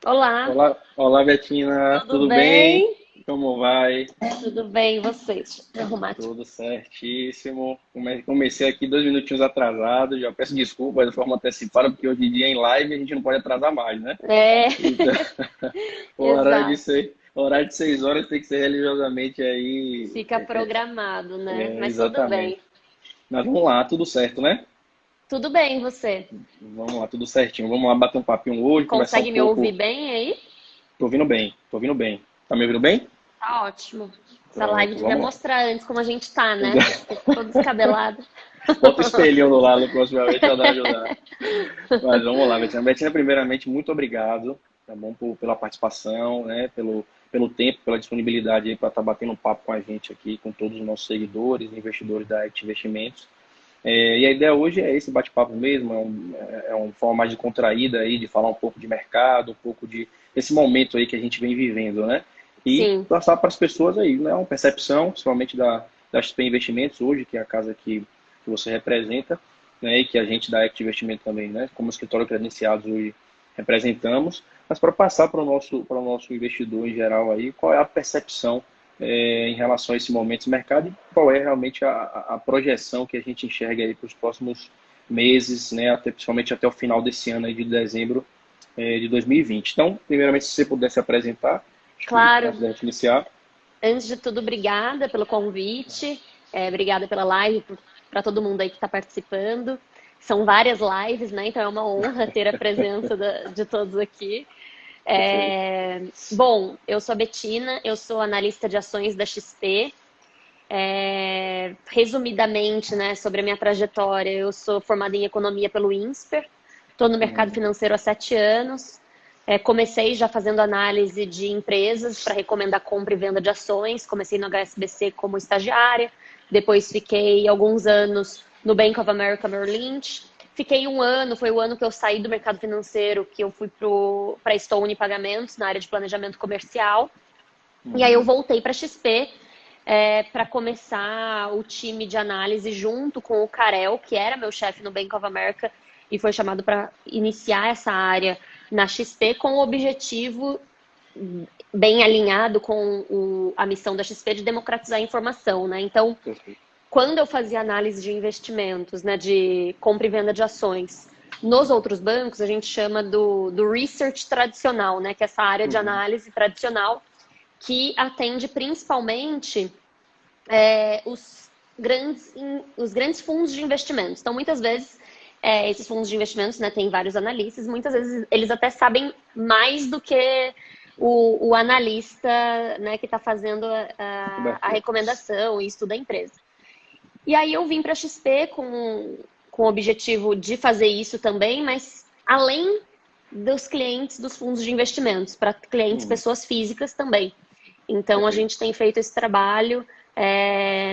Olá, Olá, olá Betina, tudo tudo bem? bem? Como vai? Tudo bem, e vocês? Deixa eu arrumar aqui. Tudo certíssimo. Comecei aqui 2 minutinhos atrasado, já peço desculpas de forma antecipada, porque hoje em dia em live a gente não pode atrasar mais, né? É, Então, o exato. horário de 6 horas tem que ser religiosamente aí. Fica programado, né? Mas tudo Exatamente. bem. Mas vamos lá, tudo certo, né? Tudo bem, você? Vamos lá, tudo certinho. Vamos lá bater um papinho hoje, conversar um Consegue me ouvir pouco. bem aí? Tô ouvindo bem, tô ouvindo bem. Tá me ouvindo bem? Tá ótimo. Essa live Pronto, devia vamos lá. mostrar antes como a gente tá, né? Tô descabelada. Bota o espelhinho do lado proximamente para dar uma ajudada. Mas vamos lá, Betina. Betina, primeiramente, muito obrigado, tá bom, pela participação, né, pelo tempo, pela disponibilidade aí para estar batendo um papo com a gente aqui, com todos os nossos seguidores, investidores da Act Investimentos. E a ideia hoje é esse bate-papo mesmo, é uma forma mais de contraída aí, de falar um pouco de mercado, um pouco desse momento aí que a gente vem vivendo, né? E Sim, passar para as pessoas aí, né, uma percepção, principalmente da XP Investimentos hoje, que é a casa que você representa, né, e que a gente da Act Investimento também, né, como escritório credenciados hoje representamos, mas para passar para o nosso investidor em geral aí, qual é a percepção em relação a esse momento de mercado e qual é realmente a projeção que a gente enxerga aí para os próximos meses, né, principalmente até o final desse ano aí de dezembro de 2020. Então, primeiramente, se você pudesse apresentar, acho que claro. antes da gente iniciar. Antes de tudo, obrigada pelo convite. Obrigada pela live, para todo mundo aí que está participando. São várias lives, né? Então é uma honra ter a presença de todos aqui. Perfeito. Bom, eu sou a Betina, eu sou analista de ações da XP. Resumidamente, né, sobre a minha trajetória, eu sou formada em economia pelo INSPER, estou no mercado Hum, financeiro há 7 anos. Comecei já fazendo análise de empresas para recomendar compra e venda de ações. Comecei no HSBC como estagiária, depois fiquei alguns anos no Bank of America Merrill Lynch. Fiquei um ano, foi o ano que eu saí do mercado financeiro, que eu fui para a Stone Pagamentos, na área de planejamento comercial. E aí eu uhum, voltei para a XP para começar o time de análise junto com o Karel, que era meu chefe no Bank of America e foi chamado para iniciar essa área na XP com o objetivo bem alinhado com a missão da XP de democratizar a informação, né? Então, perfeito. quando eu fazia análise de investimentos, né, de compra e venda de ações, nos outros bancos a gente chama do research tradicional, né, que é essa área de Uhum, análise tradicional que atende principalmente os grandes fundos de investimentos. Então, muitas vezes, esses fundos de investimentos, né, tem vários analistas, muitas vezes eles até sabem mais do que o analista, né, que está fazendo a cobertura. recomendação e estuda a empresa. E aí eu vim para a XP com o objetivo de fazer isso também, mas além dos clientes dos fundos de investimentos, para clientes Uhum, pessoas físicas também. Então, a perfeito. gente tem feito esse trabalho.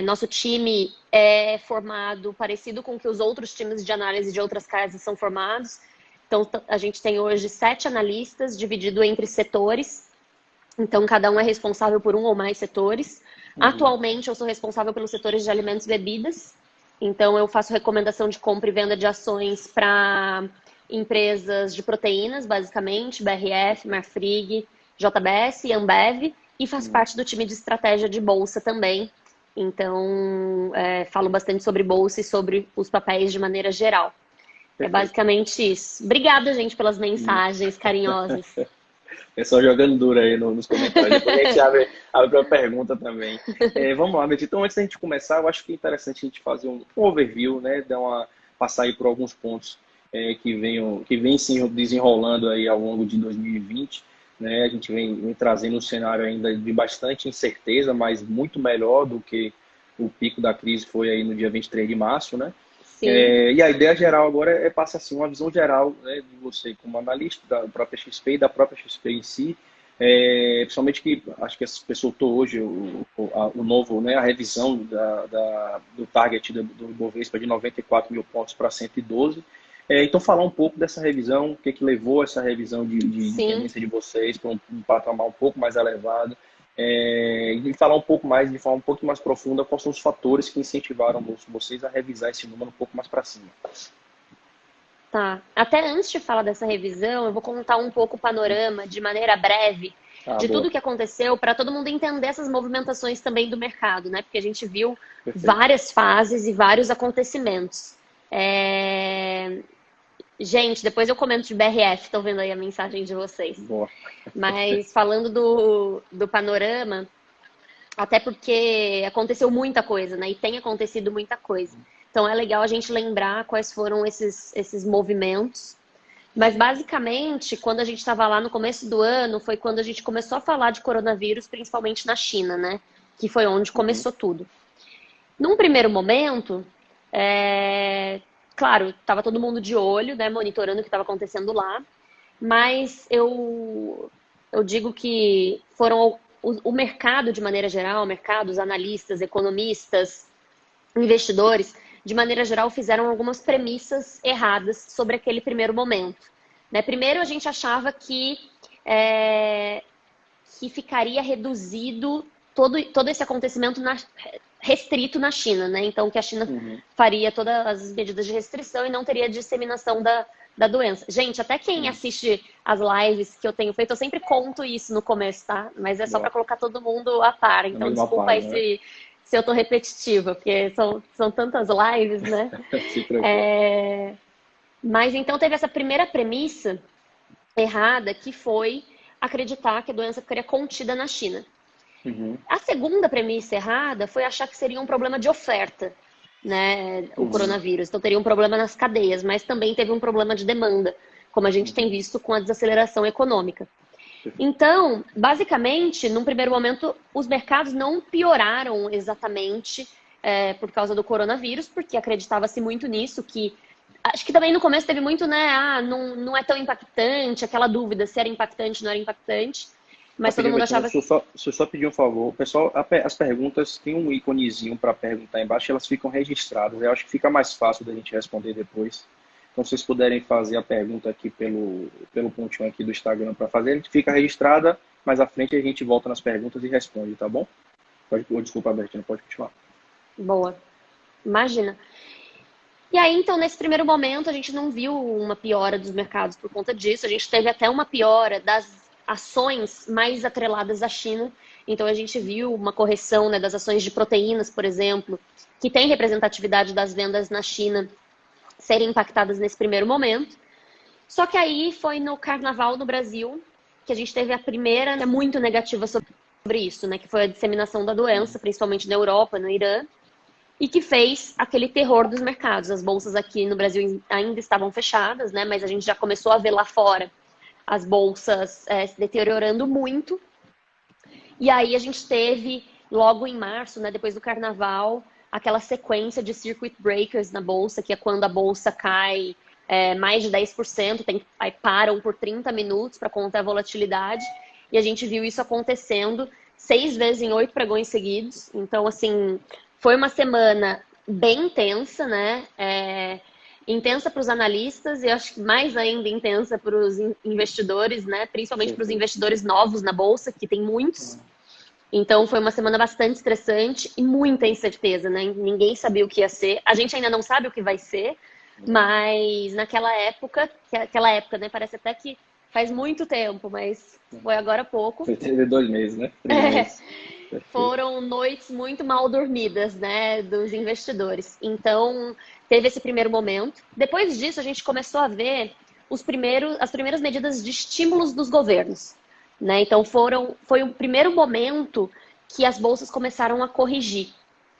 Nosso time é formado parecido com o que os outros times de análise de outras casas são formados. Então, a gente tem hoje 7 analistas, dividido entre setores. Então, cada um é responsável por um ou mais setores. Uhum, Atualmente, eu sou responsável pelos setores de alimentos e bebidas. Então, eu faço recomendação de compra e venda de ações para empresas de proteínas, basicamente, BRF, Marfrig, JBS e Ambev. E faço uhum, parte do time de estratégia de bolsa também. Então, falo bastante sobre bolsa e sobre os papéis de maneira geral. É perfeito. basicamente isso. Obrigada, gente, pelas Uhum. mensagens carinhosas. Pessoal jogando duro aí nos comentários. Depois a gente abre para pergunta também. Vamos lá, Beto. Então, antes da gente começar, eu acho que é interessante a gente fazer um overview, né? Passar aí por alguns pontos que vem se desenrolando aí ao longo de 2020. Né? A gente vem trazendo um cenário ainda de bastante incerteza, mas muito melhor do que o pico da crise foi aí no dia 23 de março, né? Sim. E a ideia geral agora é passar assim, uma visão geral, né, de você como analista da própria XP e da própria XP em si, principalmente que acho que essa pessoa soltou hoje o novo, né, a revisão do target do Ibovespa de 94 mil pontos para 112. Então, falar um pouco dessa revisão, o que, que levou essa revisão de Sim, tendência de vocês para um patamar um pouco mais elevado, e falar um pouco mais, de forma um pouco mais profunda, quais são os fatores que incentivaram vocês a revisar esse número um pouco mais para cima. Tá. Até antes de falar dessa revisão, eu vou contar um pouco o panorama, de maneira breve, Ah, de tudo boa. o que aconteceu, para todo mundo entender essas movimentações também do mercado, né? Porque a gente viu Perfeito. várias fases e vários acontecimentos. Gente, depois eu comento de BRF, estou vendo aí a mensagem de vocês. Boa. Mas falando do panorama, até porque aconteceu muita coisa, né? E tem acontecido muita coisa. Então é legal a gente lembrar quais foram esses movimentos. Mas basicamente, quando a gente estava lá no começo do ano, foi quando a gente começou a falar de coronavírus, principalmente na China, né? Que foi onde Uhum. começou tudo. Num primeiro momento, claro, estava todo mundo de olho, né? Monitorando o que estava acontecendo lá. Mas eu digo que foram o mercado de maneira geral, mercados, analistas, economistas, investidores, de maneira geral, fizeram algumas premissas erradas sobre aquele primeiro momento. Né? Primeiro, a gente achava que ficaria reduzido todo esse acontecimento restrito na China, né? Então, que a China Uhum. faria todas as medidas de restrição e não teria disseminação da doença. Gente, até quem Uhum. assiste as lives que eu tenho feito, eu sempre conto isso no começo, tá? Mas é só para Boa. colocar todo mundo a par. Na Então, mesma desculpa aí página, né? se eu tô repetitiva, porque são tantas lives, né? Se preocupe. Mas então teve essa primeira premissa errada, que foi acreditar que a doença ficaria contida na China. Uhum. A segunda premissa errada foi achar que seria um problema de oferta, né, o Uhum. coronavírus. Então teria um problema nas cadeias, mas também teve um problema de demanda, como a gente tem Uhum. visto com a desaceleração econômica. Perfeito. Então, basicamente, num primeiro momento, os mercados não pioraram exatamente por causa do coronavírus, porque acreditava-se muito nisso, que acho que também no começo teve muito, né, não é tão impactante, aquela dúvida se era impactante, não era impactante, mas todo Rapidinho, mundo Betina, achava. se eu só pedir um favor, o pessoal, as perguntas tem um íconezinho para perguntar embaixo, elas ficam registradas. Eu acho que fica mais fácil da gente responder depois. Então, se vocês puderem fazer a pergunta aqui pelo pontinho aqui do Instagram para fazer, a gente fica registrada, mais à frente a gente volta nas perguntas e responde, tá bom? Desculpa, Bertina, pode continuar. Boa, imagina. E aí, então, nesse primeiro momento, a gente não viu uma piora dos mercados por conta disso. A gente teve até uma piora das ações mais atreladas à China. Então, a gente viu uma correção, né, das ações de proteínas, por exemplo, que tem representatividade das vendas na China, serem impactadas nesse primeiro momento. Só que aí foi no Carnaval no Brasil que a gente teve a primeira, né, muito negativa sobre isso, né, que foi a disseminação da doença, principalmente na Europa, no Irã, e que fez aquele terror dos mercados. As bolsas aqui no Brasil ainda estavam fechadas, né? Mas a gente já começou a ver lá fora as bolsas se deteriorando muito. E aí a gente teve, logo em março, né, depois do carnaval, aquela sequência de circuit breakers na bolsa, que é quando a bolsa cai mais de 10%, aí param por 30 minutos para conter a volatilidade. E a gente viu isso acontecendo 6 vezes em 8 pregões seguidos. Então, assim, foi uma semana bem intensa, né? Intensa para os analistas e acho que mais ainda intensa para os investidores, né? Principalmente para os Perfeito. investidores novos na bolsa, que tem muitos. Então foi uma semana bastante estressante e muita incerteza, né? Ninguém sabia o que ia ser. A gente ainda não sabe o que vai ser, mas naquela época, né? Parece até que faz muito tempo, mas foi agora há pouco. Vai ter 2 meses, né? 3 meses. Perfeito. Foram noites muito mal dormidas, né, dos investidores. Então, teve esse primeiro momento. Depois disso, a gente começou a ver as primeiras medidas de estímulos dos governos, né? Então, foi o primeiro momento que as bolsas começaram a corrigir,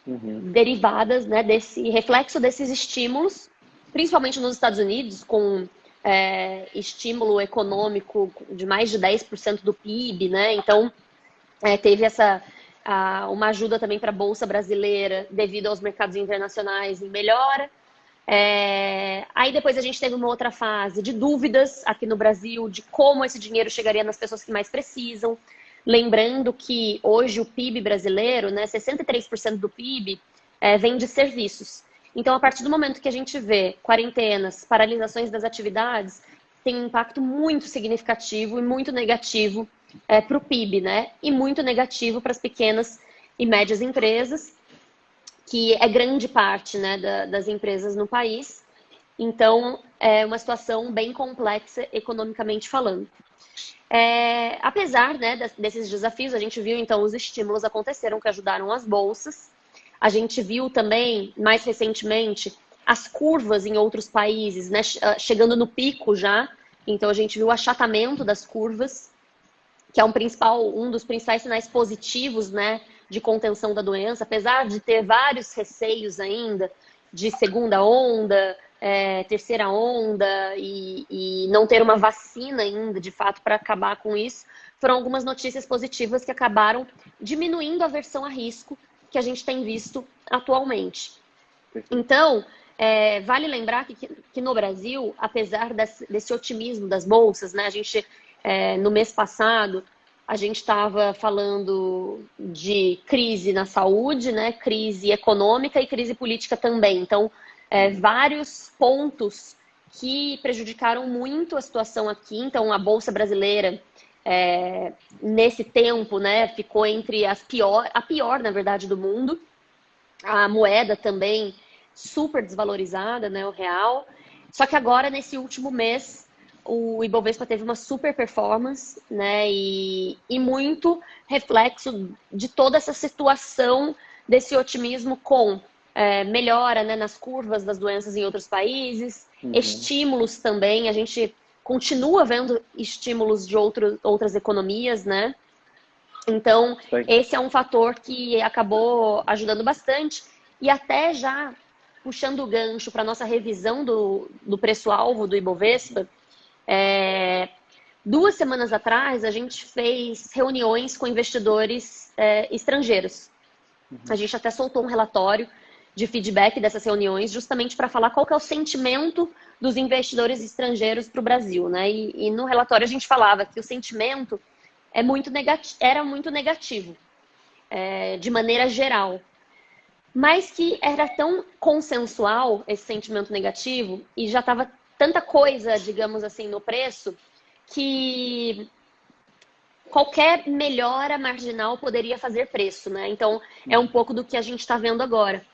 Uhum. derivadas, né, desse reflexo desses estímulos, principalmente nos Estados Unidos, com estímulo econômico de mais de 10% do PIB, né? Então, teve uma ajuda também para a Bolsa Brasileira devido aos mercados internacionais em melhora. Aí depois a gente teve uma outra fase de dúvidas aqui no Brasil de como esse dinheiro chegaria nas pessoas que mais precisam. Lembrando que hoje o PIB brasileiro, né, 63% do PIB vem de serviços. Então, a partir do momento que a gente vê quarentenas, paralisações das atividades, tem um impacto muito significativo e muito negativo para o PIB, né? E muito negativo para as pequenas e médias empresas, que é grande parte, né, das empresas no país. Então, uma situação bem complexa economicamente falando. Apesar, né, desses desafios, a gente viu então os estímulos aconteceram que ajudaram as bolsas. A gente viu também, mais recentemente, as curvas em outros países, né, chegando no pico já. Então a gente viu o achatamento das curvas, que é um dos principais sinais positivos, né, de contenção da doença, apesar de ter vários receios ainda de segunda onda, terceira onda e não ter uma vacina ainda, de fato, para acabar com isso. Foram algumas notícias positivas que acabaram diminuindo a aversão a risco que a gente tem visto atualmente. Então, vale lembrar que no Brasil, apesar desse otimismo das bolsas, né, a gente, no mês passado, a gente estava falando de crise na saúde, né, crise econômica e crise política também. Então, vários pontos que prejudicaram muito a situação aqui. Então, a Bolsa Brasileira, nesse tempo, né, ficou entre a pior, na verdade, do mundo. A moeda também super desvalorizada, né, o real. Só que agora, nesse último mês, o Ibovespa teve uma super performance, né, e muito reflexo de toda essa situação desse otimismo com melhora, né, nas curvas das doenças em outros países, estímulos também, a gente continua vendo estímulos de outras economias, né? Então, esse é um fator que acabou ajudando bastante e até já puxando o gancho para a nossa revisão do preço-alvo do Ibovespa, 2 semanas atrás a gente fez reuniões com investidores estrangeiros. A gente até soltou um relatório de feedback dessas reuniões justamente para falar qual que é o sentimento dos investidores estrangeiros para o Brasil, né? E no relatório a gente falava que o sentimento era muito negativo, de maneira geral. Mas que era tão consensual esse sentimento negativo e já estava tanta coisa, digamos assim, no preço, que qualquer melhora marginal poderia fazer preço, né? Então, é um pouco do que a gente está vendo agora.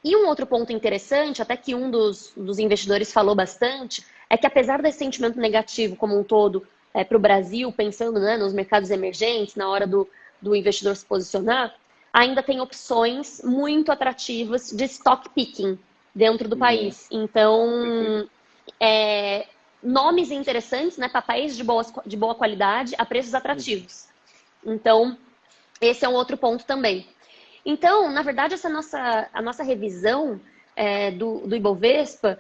E um outro ponto interessante, até que um dos investidores falou bastante, é que apesar desse sentimento negativo como um todo para o Brasil, pensando, né, nos mercados emergentes, na hora do investidor se posicionar, ainda tem opções muito atrativas de stock picking dentro do país. Então, nomes interessantes, né, papéis de boa qualidade a preços atrativos. Então, esse é um outro ponto também. Então, na verdade, a nossa revisão do Ibovespa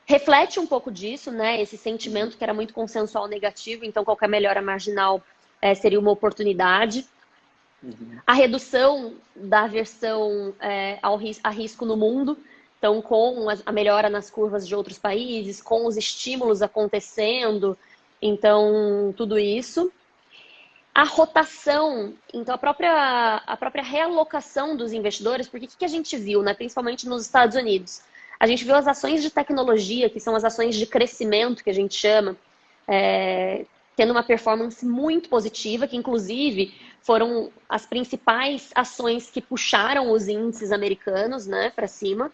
reflete um pouco disso, né? Esse sentimento que era muito consensual negativo, então qualquer melhora marginal seria uma oportunidade. A redução da aversão a risco no mundo, então com a melhora nas curvas de outros países, com os estímulos acontecendo, então tudo isso. A rotação, então a própria realocação dos investidores, porque o que a gente viu, né, principalmente nos Estados Unidos? A gente viu as ações de tecnologia, que são as ações de crescimento, que a gente chama, tendo uma performance muito positiva, que inclusive foram as principais ações que puxaram os índices americanos, né, para cima.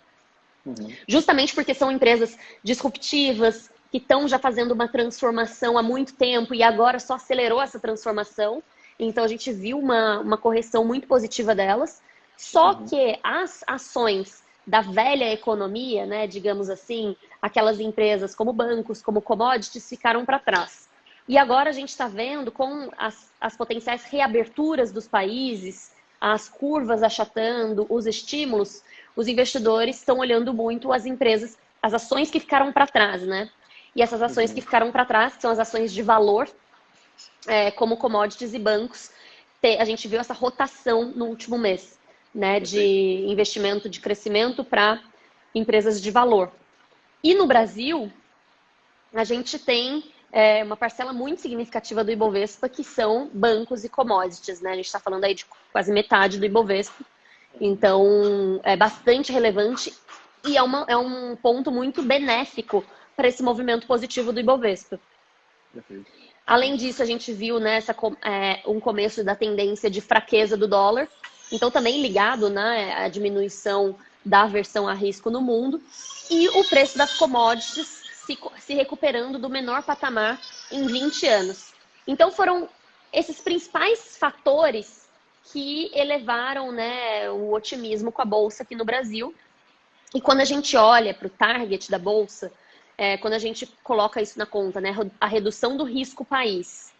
Justamente porque são empresas disruptivas, que estão já fazendo uma transformação há muito tempo e agora só acelerou essa transformação. Então, a gente viu uma correção muito positiva delas. Só que as ações da velha economia, né, digamos assim, aquelas empresas como bancos, como commodities, ficaram para trás. E agora a gente está vendo com as potenciais reaberturas dos países, as curvas achatando, os estímulos, os investidores estão olhando muito as empresas, as ações que ficaram para trás, né? E essas ações que ficaram para trás, que são as ações de valor, como commodities e bancos, a gente viu essa rotação no último mês, né, de investimento de crescimento para empresas de valor. E no Brasil, a gente tem uma parcela muito significativa do Ibovespa, que são bancos e commodities, né? A gente está falando aí de quase metade do Ibovespa. Então, é bastante relevante e é um ponto muito benéfico para esse movimento positivo do Ibovespa. Além disso, a gente viu, né, um começo da tendência de fraqueza do dólar, então também ligado, né, à diminuição da aversão a risco no mundo. E o preço das commodities se recuperando do menor patamar em 20 anos. Então foram esses principais fatores que elevaram, né, o otimismo com a Bolsa aqui no Brasil. E quando a gente olha para o target da Bolsa, quando a gente coloca isso na conta, né, a redução do risco país,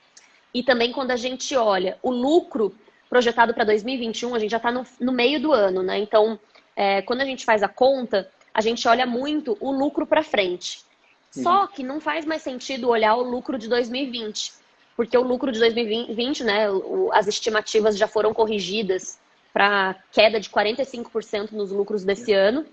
e também quando a gente olha o lucro projetado para 2021, a gente já está no meio do ano, né? Então, quando a gente faz a conta, a gente olha muito o lucro para frente. Só que não faz mais sentido olhar o lucro de 2020, porque o lucro de 2020, né, as estimativas já foram corrigidas para queda de 45% nos lucros desse ano,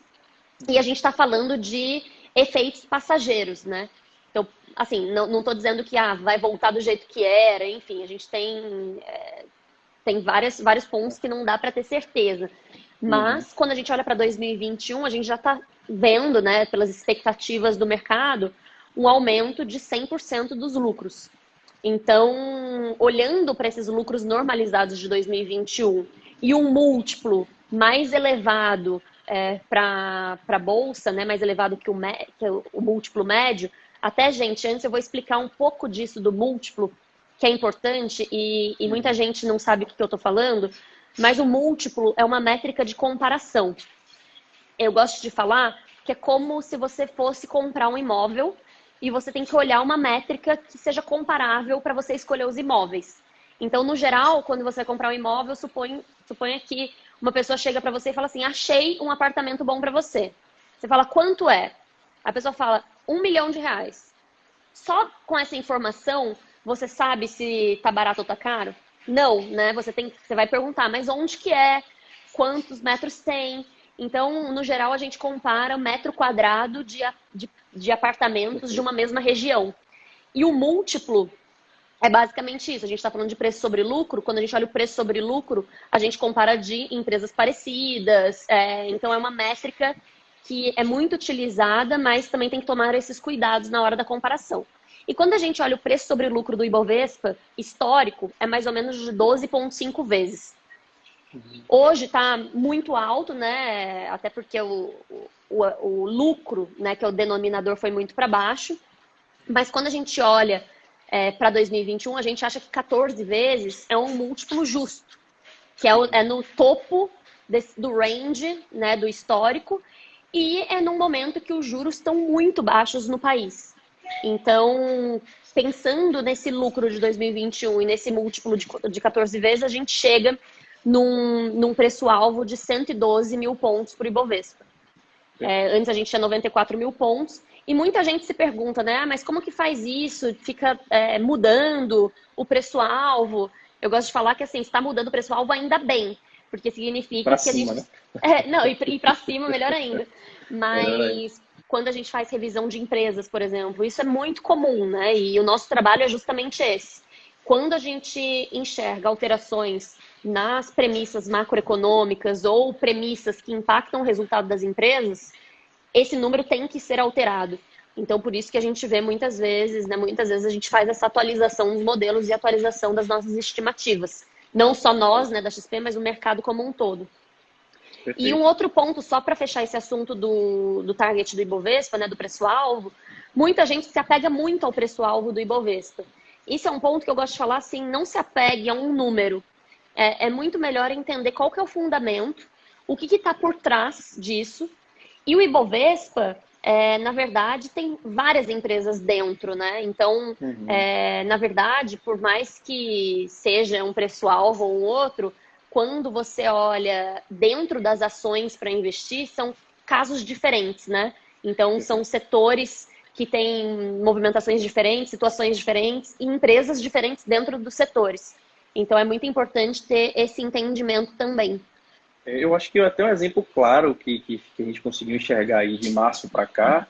e a gente está falando de efeitos passageiros, né? Então, assim, não estou dizendo que vai voltar do jeito que era, enfim, a gente tem vários pontos que não dá para ter certeza. Mas, quando a gente olha para 2021, a gente já está vendo, né, pelas expectativas do mercado, um aumento de 100% dos lucros. Então, olhando para esses lucros normalizados de 2021 e um múltiplo mais elevado para a Bolsa, né, mais elevado que o múltiplo médio, até, gente, antes eu vou explicar um pouco disso do múltiplo, que é importante, e muita gente não sabe o que eu estou falando, mas o múltiplo é uma métrica de comparação. Eu gosto de falar que é como se você fosse comprar um imóvel e você tem que olhar uma métrica que seja comparável para você escolher os imóveis. Então, no geral, quando você comprar um imóvel, suponha que uma pessoa chega para você e fala assim, achei um apartamento bom para você. Você fala, quanto é? A pessoa fala, R$1 milhão. Só com essa informação, você sabe se tá barato ou tá caro? Não, né? Você vai perguntar, mas onde que é? Quantos metros tem? Então, no geral, a gente compara metro quadrado de apartamentos de uma mesma região. E o múltiplo é basicamente isso. A gente está falando de preço sobre lucro. Quando a gente olha o preço sobre lucro, a gente compara de empresas parecidas. Então, é uma métrica que é muito utilizada, mas também tem que tomar esses cuidados na hora da comparação. E quando a gente olha o preço sobre lucro do Ibovespa, histórico, é mais ou menos de 12,5 vezes. Hoje está muito alto, né? Até porque o lucro, né, que é o denominador, foi muito para baixo. Mas quando a gente olha para 2021, a gente acha que 14 vezes é um múltiplo justo, que é no topo do range, né, do histórico, e é num momento que os juros estão muito baixos no país. Então, pensando nesse lucro de 2021 e nesse múltiplo de 14 vezes, a gente chega num preço-alvo de 112 mil pontos por Ibovespa. Antes a gente tinha 94 mil pontos. E muita gente se pergunta, né? Mas como que faz isso? Fica mudando o preço-alvo? Eu gosto de falar que, assim, está mudando o preço-alvo ainda bem. Porque significa pra que cima, a gente... né? Não, e para cima, melhor ainda. Mas quando a gente faz revisão de empresas, por exemplo, isso é muito comum, né? E o nosso trabalho é justamente esse. Quando a gente enxerga alterações nas premissas macroeconômicas ou premissas que impactam o resultado das empresas, esse número tem que ser alterado. Então, por isso que a gente vê muitas vezes, né? Muitas vezes a gente faz essa atualização dos modelos e atualização das nossas estimativas. Não só nós, né, da XP, mas o mercado como um todo. Perfeito. E um outro ponto, só para fechar esse assunto do target do Ibovespa, né, do preço-alvo, muita gente se apega muito ao preço-alvo do Ibovespa. Isso é um ponto que eu gosto de falar assim, não se apegue a um número. É muito melhor entender qual que é o fundamento, o que está por trás disso. E o Ibovespa, na verdade, tem várias empresas dentro, né? Então, na verdade, por mais que seja um preço-alvo ou um outro, quando você olha dentro das ações para investir, são casos diferentes, né? Então, são setores que têm movimentações diferentes, situações diferentes e empresas diferentes dentro dos setores. Então, é muito importante ter esse entendimento também. Eu acho que até um exemplo claro que a gente conseguiu enxergar aí de março para cá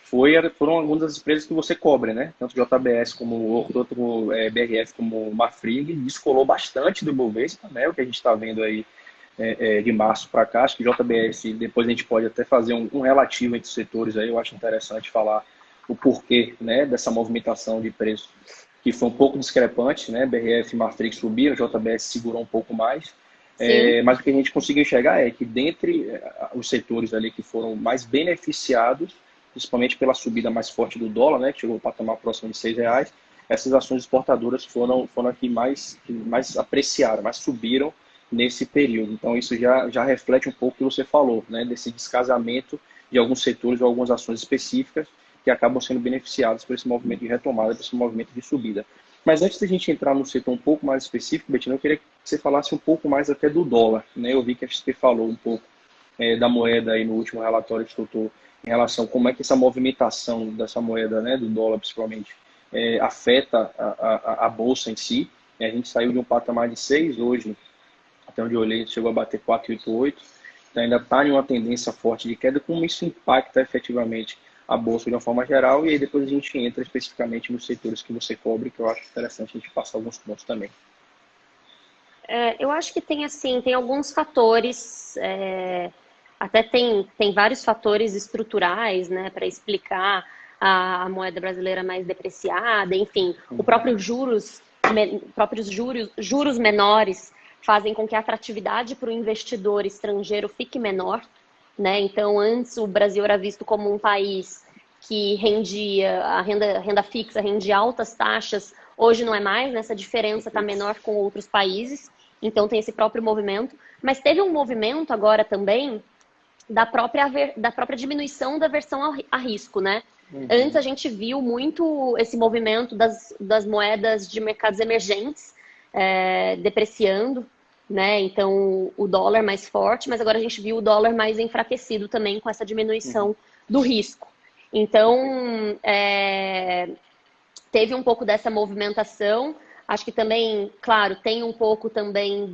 foram algumas das empresas que você cobre, né? Tanto JBS como BRF como Marfrig, descolou bastante do Ibovespa, né? O que a gente está vendo aí de março para cá. Acho que JBS, depois a gente pode até fazer um relativo entre os setores aí. Eu acho interessante falar o porquê, né, dessa movimentação de preço que foi um pouco discrepante, né? BRF e Marfrig subiram, JBS segurou um pouco mais. Mas o que a gente conseguiu enxergar é que dentre os setores ali que foram mais beneficiados principalmente pela subida mais forte do dólar, né, que chegou ao patamar próximo de R$ 6, essas ações exportadoras foram aqui mais apreciaram, mais subiram nesse período. Então, isso já reflete um pouco o que você falou, né, desse descasamento de alguns setores ou algumas ações específicas que acabam sendo beneficiadas por esse movimento de retomada, por esse movimento de subida. Mas antes da gente entrar no setor um pouco mais específico, Betina, eu queria que você falasse um pouco mais até do dólar, né? Eu vi que a XP falou um pouco da moeda aí no último relatório que soltou em relação a como é que essa movimentação dessa moeda, né, do dólar principalmente, afeta a bolsa em si. A gente saiu de um patamar de 6 hoje, até onde eu olhei, chegou a bater 4,88. Então ainda está em uma tendência forte de queda, como isso impacta efetivamente a bolsa de uma forma geral, e aí depois a gente entra especificamente nos setores que você cobre, que eu acho interessante a gente passar alguns pontos também. Eu acho que tem assim, tem alguns fatores, até tem vários fatores estruturais, né, para explicar a moeda brasileira mais depreciada, enfim, o próprio juros menores fazem com que a atratividade para o investidor estrangeiro fique menor, né? Então, antes o Brasil era visto como um país que rendia, a renda fixa rendia altas taxas, hoje não é mais, né? Essa diferença está menor com outros países, então tem esse próprio movimento. Mas teve um movimento agora também da própria diminuição da aversão a risco, né? Antes a gente viu muito esse movimento das moedas de mercados emergentes depreciando, né? Então o dólar mais forte, mas agora a gente viu o dólar mais enfraquecido também com essa diminuição do risco. Então teve um pouco dessa movimentação. Acho que também, claro, tem um pouco também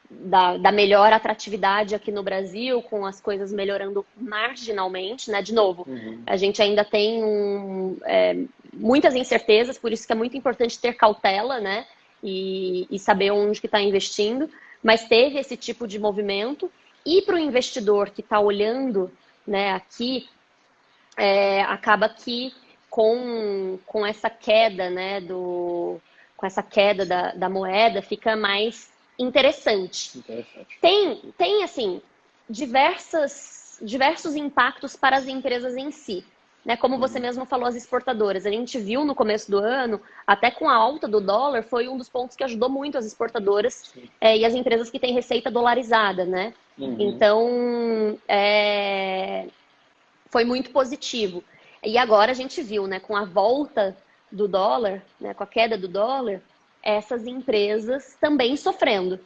da melhor atratividade aqui no Brasil, com as coisas melhorando marginalmente, né? De novo, a gente ainda tem muitas incertezas, por isso que é muito importante ter cautela, né? E saber onde que está investindo. Mas teve esse tipo de movimento. E para o investidor que está olhando, né, aqui, acaba que com essa queda, né, com essa queda da moeda, fica mais interessante. Tem assim, diversos impactos para as empresas em si. Né? Como você mesmo falou, as exportadoras. A gente viu no começo do ano, até com a alta do dólar, foi um dos pontos que ajudou muito as exportadoras e as empresas que têm receita dolarizada, né? Então, foi muito positivo. E agora a gente viu, né, com a volta do dólar, né, com a queda do dólar, essas empresas também sofrendo.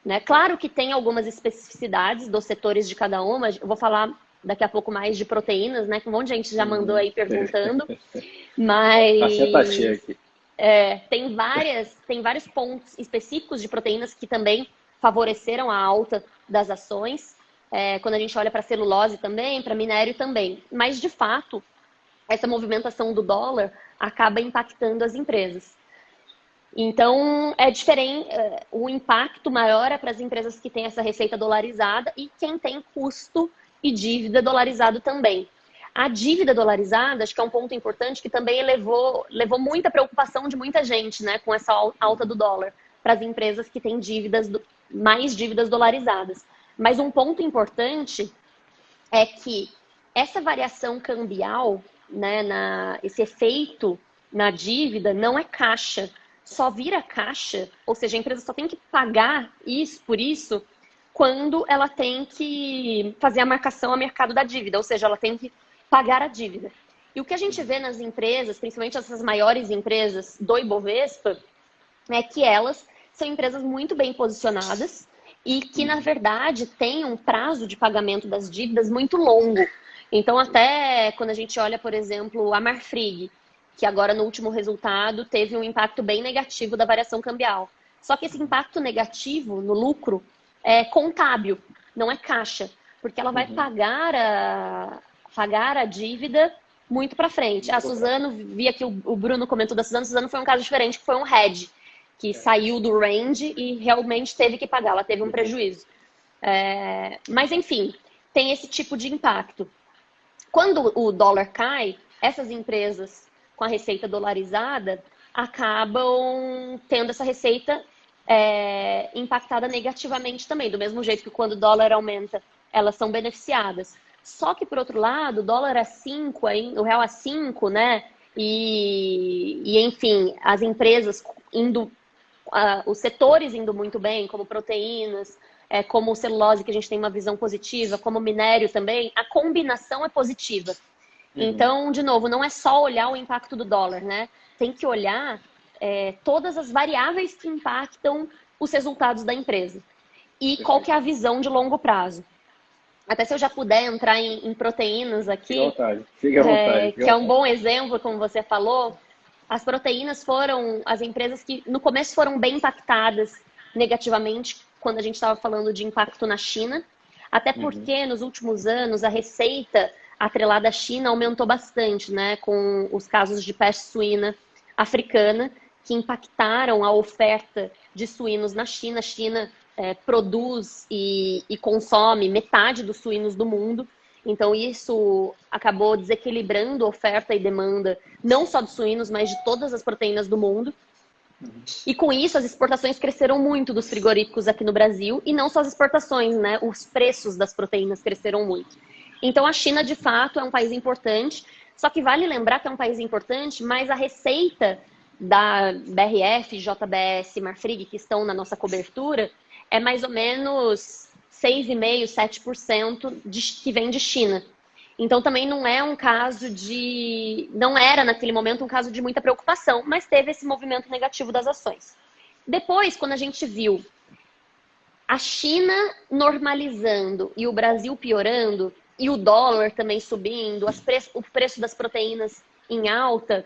Né? Claro que tem algumas especificidades dos setores de cada uma. Eu vou falar daqui a pouco mais de proteínas, né? Que um monte de gente já mandou aí perguntando. Mas aqui. Tem vários pontos específicos de proteínas que também favoreceram a alta das ações. Quando a gente olha para celulose também, para minério também. Mas, de fato, essa movimentação do dólar acaba impactando as empresas. Então, é diferente, o impacto maior é para as empresas que têm essa receita dolarizada e quem tem custo e dívida dolarizado também. A dívida dolarizada, acho que é um ponto importante que também levou muita preocupação de muita gente, né, com essa alta do dólar, para as empresas que têm mais dívidas dolarizadas. Mas um ponto importante é que essa variação cambial, né, esse efeito na dívida não é caixa. Só vira caixa, ou seja, a empresa só tem que pagar por isso quando ela tem que fazer a marcação a mercado da dívida, ou seja, ela tem que pagar a dívida. E o que a gente vê nas empresas, principalmente essas maiores empresas do Ibovespa, é que elas são empresas muito bem posicionadas e que, na verdade, têm um prazo de pagamento das dívidas muito longo. Então, até quando a gente olha, por exemplo, a Marfrig, que agora no último resultado teve um impacto bem negativo da variação cambial. Só que esse impacto negativo no lucro é contábil, não é caixa, porque ela vai pagar a dívida muito para frente. A Suzano, vi aqui o Bruno comentou da Suzano. Suzano foi um caso diferente, que foi um hedge, que saiu do range e realmente teve que pagar, ela teve um prejuízo. Mas, enfim, tem esse tipo de impacto. Quando o dólar cai, essas empresas com a receita dolarizada acabam tendo essa receita impactada negativamente também. Do mesmo jeito que quando o dólar aumenta, elas são beneficiadas. Só que, por outro lado, o dólar a 5, o real a 5, né? Enfim, as empresas indo, os setores indo muito bem, como proteínas, como celulose, que a gente tem uma visão positiva, como minério também, a combinação é positiva. Então, de novo, não é só olhar o impacto do dólar, né? Tem que olhar todas as variáveis que impactam os resultados da empresa. E qual que é a visão de longo prazo. Até se eu já puder entrar em proteínas aqui, fique à vontade. Que é um bom exemplo, como você falou, as proteínas foram as empresas que no começo foram bem impactadas negativamente quando a gente estava falando de impacto na China, até porque nos últimos anos a receita atrelada à China aumentou bastante, né, com os casos de peste suína africana, que impactaram a oferta de suínos na China. A China produz e consome metade dos suínos do mundo. Então, isso acabou desequilibrando oferta e demanda, não só dos suínos, mas de todas as proteínas do mundo. E com isso, as exportações cresceram muito dos frigoríficos aqui no Brasil. E não só as exportações, né? Os preços das proteínas cresceram muito. Então, a China, de fato, é um país importante. Só que vale lembrar que é um país importante, mas a receita da BRF, JBS, Marfrig, que estão na nossa cobertura, é mais ou menos 6,5%, 7% que vem de China. Então também não é um caso de... Não era naquele momento um caso de muita preocupação, mas teve esse movimento negativo das ações. Depois, quando a gente viu a China normalizando e o Brasil piorando, e o dólar também subindo, o preço das proteínas em alta,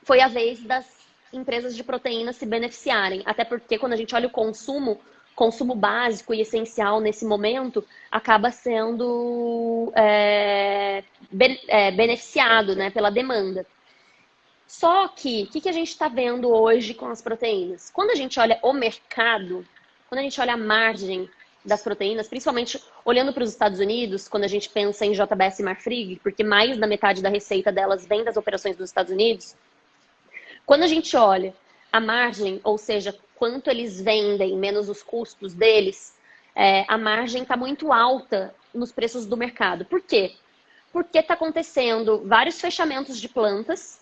foi a vez das empresas de proteína se beneficiarem. Até porque quando a gente olha o consumo básico e essencial nesse momento acaba sendo beneficiado, né, pela demanda. Só que, o que a gente está vendo hoje com as proteínas? Quando a gente olha o mercado, quando a gente olha a margem das proteínas, principalmente olhando para os Estados Unidos, quando a gente pensa em JBS e Marfrig, porque mais da metade da receita delas vem das operações dos Estados Unidos, quando a gente olha a margem, ou seja, quanto eles vendem menos os custos deles, a margem está muito alta nos preços do mercado. Por quê? Porque está acontecendo vários fechamentos de plantas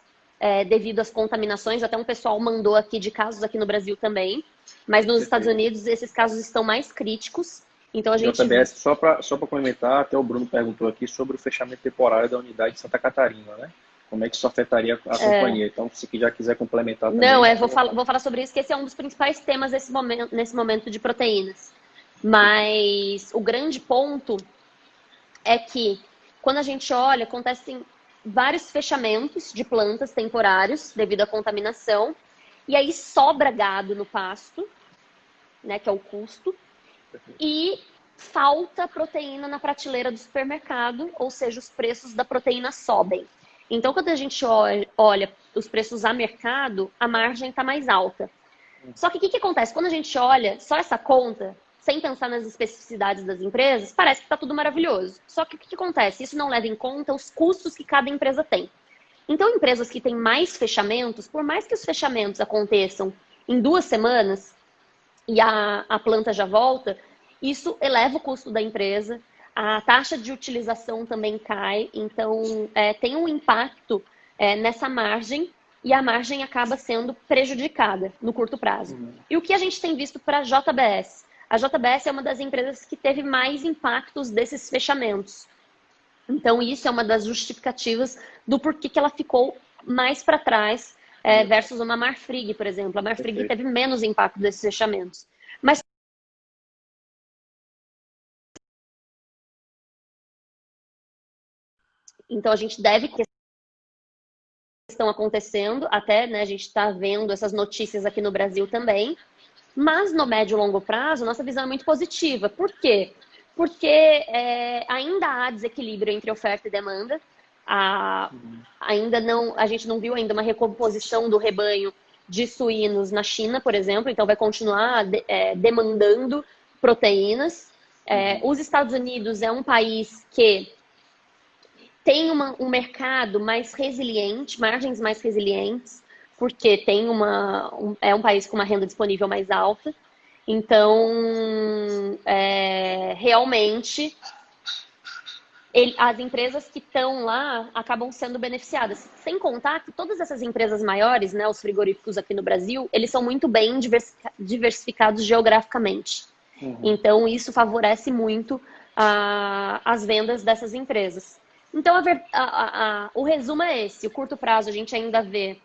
devido às contaminações. Até um pessoal mandou aqui de casos aqui no Brasil também, mas nos Estados Unidos esses casos estão mais críticos. Então a gente... JBS, só para complementar, até o Bruno perguntou aqui sobre o fechamento temporário da unidade de Santa Catarina, né? Como é que isso afetaria a companhia? Então, se já quiser complementar também... Não, vou falar sobre isso, que esse é um dos principais temas nesse momento de proteínas. Mas o grande ponto é que, quando a gente olha, acontecem vários fechamentos de plantas temporários devido à contaminação, e aí sobra gado no pasto, né, que é o custo, e falta proteína na prateleira do supermercado, ou seja, os preços da proteína sobem. Então, quando a gente olha os preços a mercado, a margem está mais alta. Só que o que acontece? Quando a gente olha só essa conta, sem pensar nas especificidades das empresas, parece que está tudo maravilhoso. Só que o que acontece? Isso não leva em conta os custos que cada empresa tem. Então, empresas que têm mais fechamentos, por mais que os fechamentos aconteçam em 2 semanas e a planta já volta, isso eleva o custo da empresa. A taxa de utilização também cai, então tem um impacto nessa margem e a margem acaba sendo prejudicada no curto prazo. E o que a gente tem visto para a JBS? A JBS é uma das empresas que teve mais impactos desses fechamentos. Então isso é uma das justificativas do porquê que ela ficou mais para trás versus uma Marfrig, por exemplo. A Marfrig teve menos impacto desses fechamentos. Mas então, a gente deve que estão acontecendo, até né, a gente está vendo essas notícias aqui no Brasil também, mas no médio e longo prazo, nossa visão é muito positiva. Por quê? Porque ainda há desequilíbrio entre oferta e demanda, a gente não viu ainda uma recomposição do rebanho de suínos na China, por exemplo, então vai continuar demandando proteínas. Os Estados Unidos é um país que tem um mercado mais resiliente, margens mais resilientes, porque tem é um país com uma renda disponível mais alta. Então, realmente, as empresas que estão lá acabam sendo beneficiadas. Sem contar que todas essas empresas maiores, né, os frigoríficos aqui no Brasil, eles são muito bem diversificados geograficamente. Então, isso favorece muito as vendas dessas empresas. Então, o resumo é esse. O curto prazo a gente ainda vê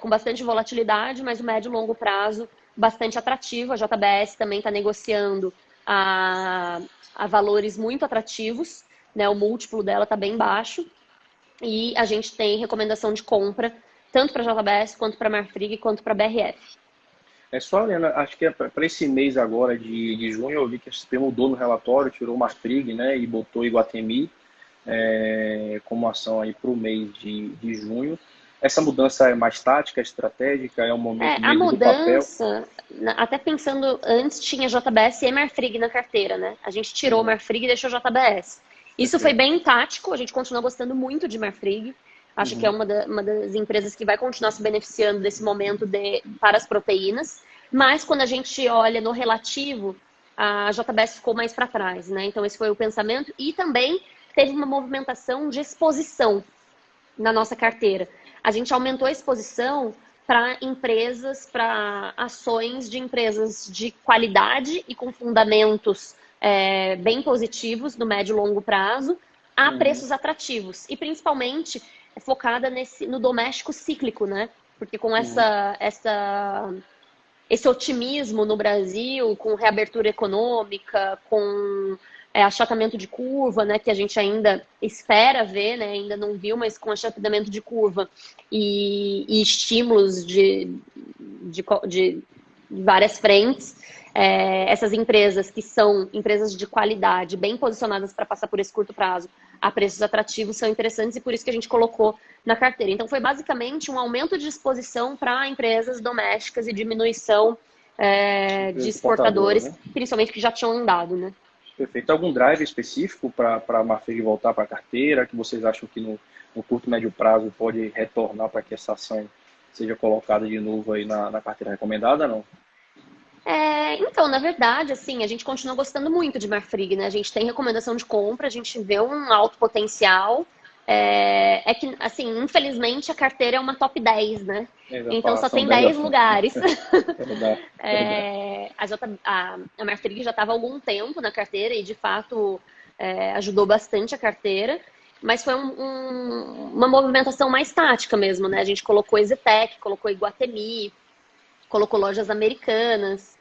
com bastante volatilidade, mas o médio e longo prazo bastante atrativo. A JBS também está negociando a valores muito atrativos, né? O múltiplo dela está bem baixo. E a gente tem recomendação de compra tanto para a JBS, quanto para a Marfrig, quanto para a BRF. É só, Helena, acho que para esse mês agora de junho, eu vi que a XP mudou no relatório, tirou o Marfrig, né, e botou Iguatemi como ação aí para o mês de junho. Essa mudança é mais tática, estratégica, é um momento A mesmo do papel? mudança, até pensando antes, tinha JBS e Marfrig na carteira, né? A gente tirou o Marfrig e deixou JBS. Isso foi bem tático, a gente continua gostando muito de Marfrig. Acho que é uma das empresas que vai continuar se beneficiando desse momento para as proteínas. Mas quando a gente olha no relativo, a JBS ficou mais para trás, né? Então esse foi o pensamento. E também teve uma movimentação de exposição na nossa carteira. A gente aumentou a exposição para empresas, para ações de empresas de qualidade e com fundamentos bem positivos no médio e longo prazo, a preços atrativos. E principalmente focada no doméstico cíclico, né? Porque com esse otimismo no Brasil, com reabertura econômica, com achatamento de curva, né, que a gente ainda espera ver, né, ainda não viu, mas com achatamento de curva e estímulos de várias frentes, essas empresas que são empresas de qualidade, bem posicionadas para passar por esse curto prazo, a preços atrativos, são interessantes e por isso que a gente colocou na carteira. Então, foi basicamente um aumento de exposição para empresas domésticas e diminuição de exportadores, né? Principalmente que já tinham andado, né? Perfeito. Algum drive específico para a Marfrig voltar para a carteira, que vocês acham que no curto e médio prazo pode retornar para que essa ação seja colocada de novo aí na carteira recomendada, não? Então, na verdade, assim, a gente continua gostando muito de Marfrig, né? A gente tem recomendação de compra, a gente vê um alto potencial. Que, assim, infelizmente a carteira é uma top 10, né? Então só tem 10 lugares. A Marfrig já estava há algum tempo na carteira e, de fato, ajudou bastante a carteira. Mas foi uma movimentação mais tática mesmo, né? A gente colocou Ezetec, colocou Iguatemi, colocou lojas americanas.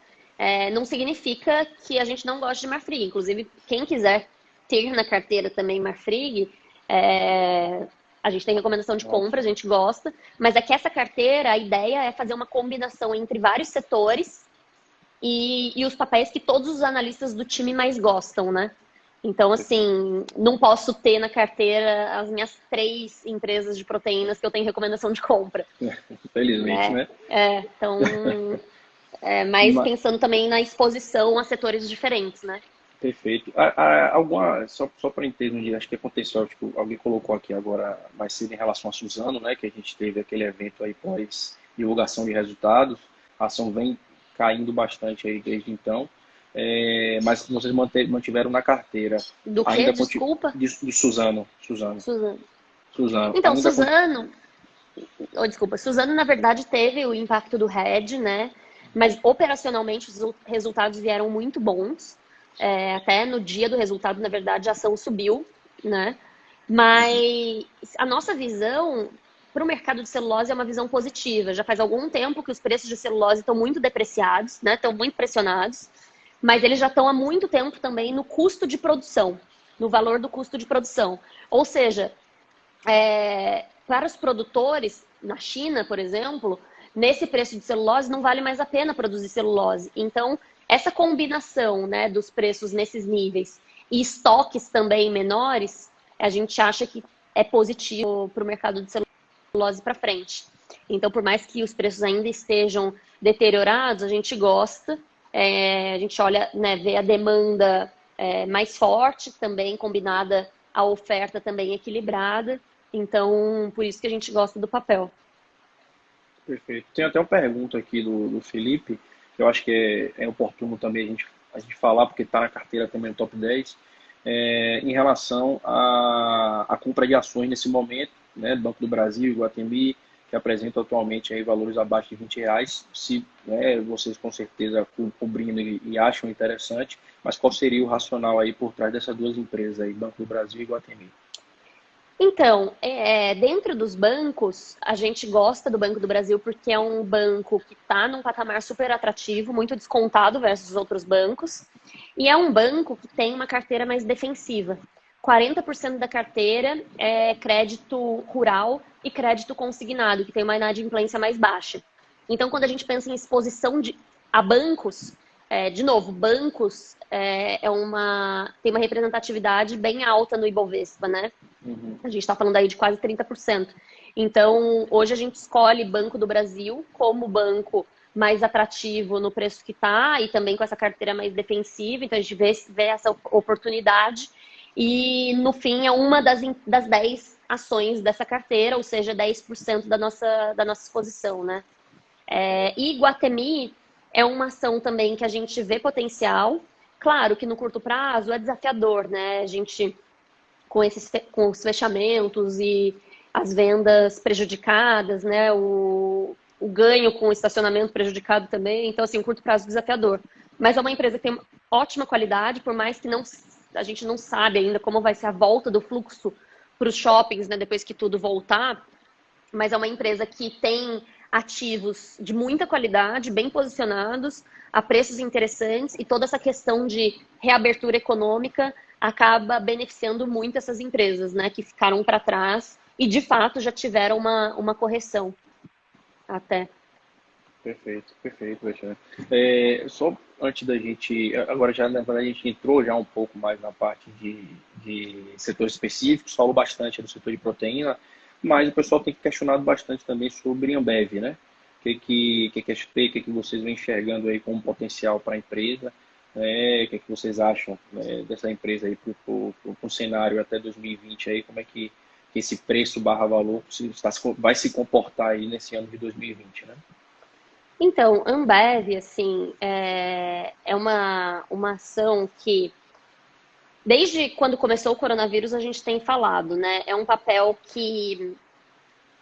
Não significa que a gente não gosta de Marfrig. Inclusive, quem quiser ter na carteira também Marfrig, a gente tem recomendação de compra, a gente gosta. Mas é que essa carteira, a ideia é fazer uma combinação entre vários setores e os papéis que todos os analistas do time mais gostam, né? Então, assim, não posso ter na carteira as minhas 3 empresas de proteínas que eu tenho recomendação de compra. Felizmente, né? Então, mas pensando também na exposição a setores diferentes, né? Perfeito. Só para entender, acho que aconteceu, tipo, alguém colocou aqui agora mais cedo em relação a Suzano, né? Que a gente teve aquele evento aí pós divulgação de resultados. A ação vem caindo bastante aí desde então. Mas vocês mantiveram na carteira. Do que? Ainda Desculpa? De Suzano. Então, Suzano, na verdade, teve o impacto do hedge, né? Mas operacionalmente os resultados vieram muito bons. Até no dia do resultado, na verdade, a ação subiu, né? Mas a nossa visão para o mercado de celulose é uma visão positiva. Já faz algum tempo que os preços de celulose estão muito depreciados, né? Estão muito pressionados. Mas eles já estão há muito tempo também no custo de produção, no valor do custo de produção. Ou seja, para os produtores, na China, por exemplo, nesse preço de celulose não vale mais a pena produzir celulose. Então, essa combinação, né, dos preços nesses níveis e estoques também menores, a gente acha que é positivo para o mercado de celulose para frente. Então, por mais que os preços ainda estejam deteriorados, a gente gosta. A gente olha, né, vê a demanda mais forte também, combinada à oferta também equilibrada. Então, por isso que a gente gosta do papel. Perfeito. Tem até uma pergunta aqui do Felipe, que eu acho que é oportuno também a gente falar, porque está na carteira também no top 10. em relação à compra de ações nesse momento, né, Banco do Brasil, Iguatemi, que apresentam atualmente aí valores abaixo de R$ 20, se, né, vocês com certeza cobrindo e acham interessante, mas qual seria o racional aí por trás dessas duas empresas aí, Banco do Brasil e Iguatemi? Então, dentro dos bancos, a gente gosta do Banco do Brasil porque é um banco que está num patamar super atrativo, muito descontado versus os outros bancos, e é um banco que tem uma carteira mais defensiva. 40% da carteira é crédito rural e crédito consignado, que tem uma inadimplência mais baixa. Então, quando a gente pensa em exposição a bancos, de novo, bancos tem uma representatividade bem alta no Ibovespa, né? Uhum. A gente está falando aí de quase 30%. Então, hoje a gente escolhe Banco do Brasil como banco mais atrativo no preço que está e também com essa carteira mais defensiva. Então, a gente vê essa oportunidade. E, no fim, é uma das 10 ações dessa carteira, ou seja, 10% da nossa exposição, né? E Iguatemi é uma ação também que a gente vê potencial. Claro que no curto prazo é desafiador, né? A gente com os fechamentos e as vendas prejudicadas, né? O ganho com o estacionamento prejudicado também. Então, assim, um curto prazo desafiador. Mas é uma empresa que tem ótima qualidade, por mais que a gente não sabe ainda como vai ser a volta do fluxo para os shoppings, né? Depois que tudo voltar. Mas é uma empresa que tem ativos de muita qualidade, bem posicionados, a preços interessantes, e toda essa questão de reabertura econômica acaba beneficiando muito essas empresas, né, que ficaram para trás e, de fato, já tiveram uma correção até. Perfeito, perfeito, Alexandre. Só antes da gente, agora já na verdade a gente entrou já um pouco mais na parte de setores específicos, falou bastante do setor de proteína, mas o pessoal tem questionado bastante também sobre Ambev, né? O que é XP, o que vocês vêm enxergando aí como potencial para a empresa, né? O que vocês acham, né, dessa empresa aí para o cenário até 2020 aí, como é que esse preço barra valor vai se comportar aí nesse ano de 2020, né? Então, Ambev, assim, é uma ação que, desde quando começou o coronavírus, a gente tem falado, né? É um papel que,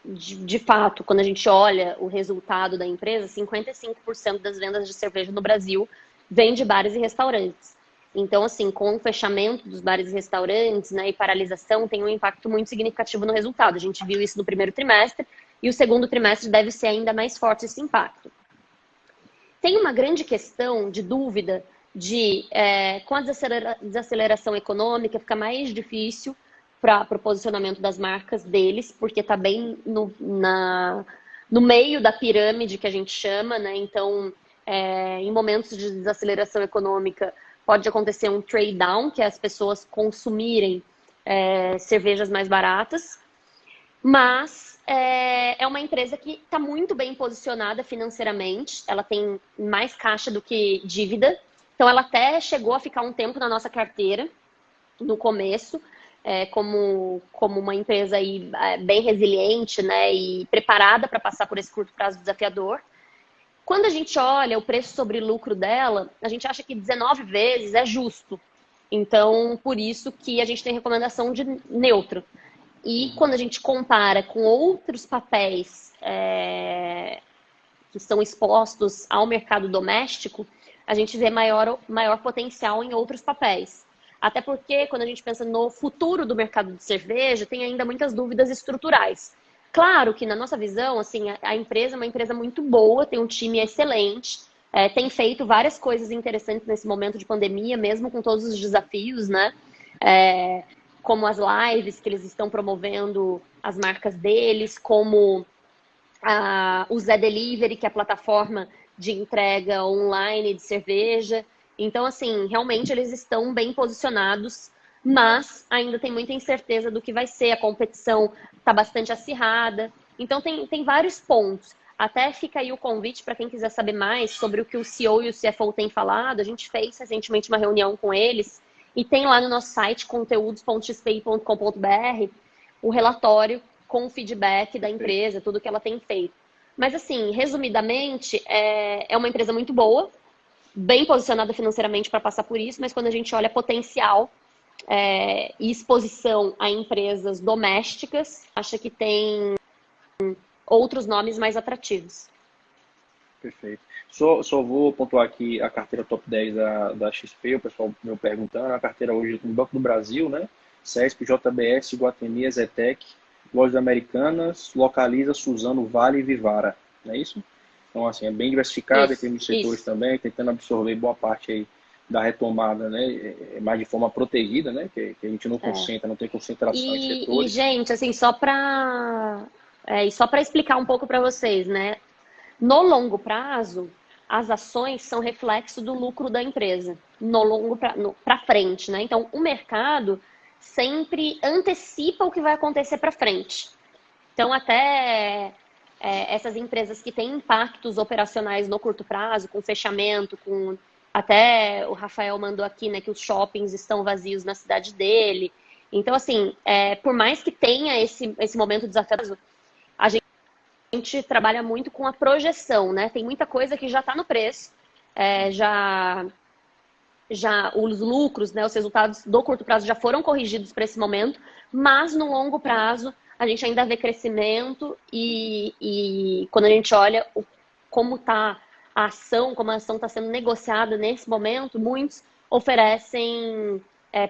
de fato, quando a gente olha o resultado da empresa, 55% das vendas de cerveja no Brasil vem de bares e restaurantes. Então, assim, com o fechamento dos bares e restaurantes, né, e paralisação, tem um impacto muito significativo no resultado. A gente viu isso no primeiro trimestre e o segundo trimestre deve ser ainda mais forte esse impacto. Tem uma grande questão de dúvida com a desaceleração econômica, fica mais difícil para o posicionamento das marcas deles, porque está bem no meio da pirâmide que a gente chama, né? Então, em momentos de desaceleração econômica, pode acontecer um trade down, que é as pessoas consumirem cervejas mais baratas, mas é uma empresa que está muito bem posicionada financeiramente, ela tem mais caixa do que dívida, então ela até chegou a ficar um tempo na nossa carteira, no começo, como uma empresa aí, bem resiliente, né, e preparada para passar por esse curto prazo desafiador. Quando a gente olha o preço sobre lucro dela, a gente acha que 19 vezes é justo. Então, por isso que a gente tem recomendação de neutro. E quando a gente compara com outros papéis que são expostos ao mercado doméstico, a gente vê maior potencial em outros papéis. Até porque, quando a gente pensa no futuro do mercado de cerveja, tem ainda muitas dúvidas estruturais. Claro que, na nossa visão, assim, a empresa é uma empresa muito boa, tem um time excelente, tem feito várias coisas interessantes nesse momento de pandemia, mesmo com todos os desafios, né? Como as lives que eles estão promovendo as marcas deles, como o Zé Delivery, que é a plataforma de entrega online de cerveja. Então, assim, realmente eles estão bem posicionados, mas ainda tem muita incerteza do que vai ser. A competição está bastante acirrada. Então, tem vários pontos. Até fica aí o convite para quem quiser saber mais sobre o que o CEO e o CFO têm falado. A gente fez recentemente uma reunião com eles e tem lá no nosso site, conteúdos.xpi.com.br, o relatório com o feedback da empresa, tudo que ela tem feito. Mas, assim, resumidamente, é uma empresa muito boa, bem posicionada financeiramente para passar por isso, mas quando a gente olha potencial, e exposição a empresas domésticas, acha que tem outros nomes mais atrativos. Perfeito. Só vou pontuar aqui a carteira top 10 da XP, o pessoal me perguntando. A carteira hoje no Banco do Brasil, né? CESP, JBS, Iguatemi, Zetec, Lojas Americanas, Localiza, Suzano, Vale e Vivara. Não é isso? Então, assim, é bem diversificado em termos de setores também, tentando absorver boa parte aí da retomada, né? Mais de forma protegida, né? Que a gente não concentra, não tem concentração em setores. Gente, assim, só para explicar um pouco para vocês, né? No longo prazo, as ações são reflexo do lucro da empresa, no longo para frente, né? Então, o mercado sempre antecipa o que vai acontecer para frente. Então, até essas empresas que têm impactos operacionais no curto prazo, com fechamento, até o Rafael mandou aqui, né, que os shoppings estão vazios na cidade dele. Então, assim, por mais que tenha esse momento desafiador, a gente trabalha muito com a projeção, né? Tem muita coisa que já está no preço, já os lucros, né, os resultados do curto prazo já foram corrigidos para esse momento, mas no longo prazo a gente ainda vê crescimento e quando a gente olha como está a ação, como a ação está sendo negociada nesse momento, muitos oferecem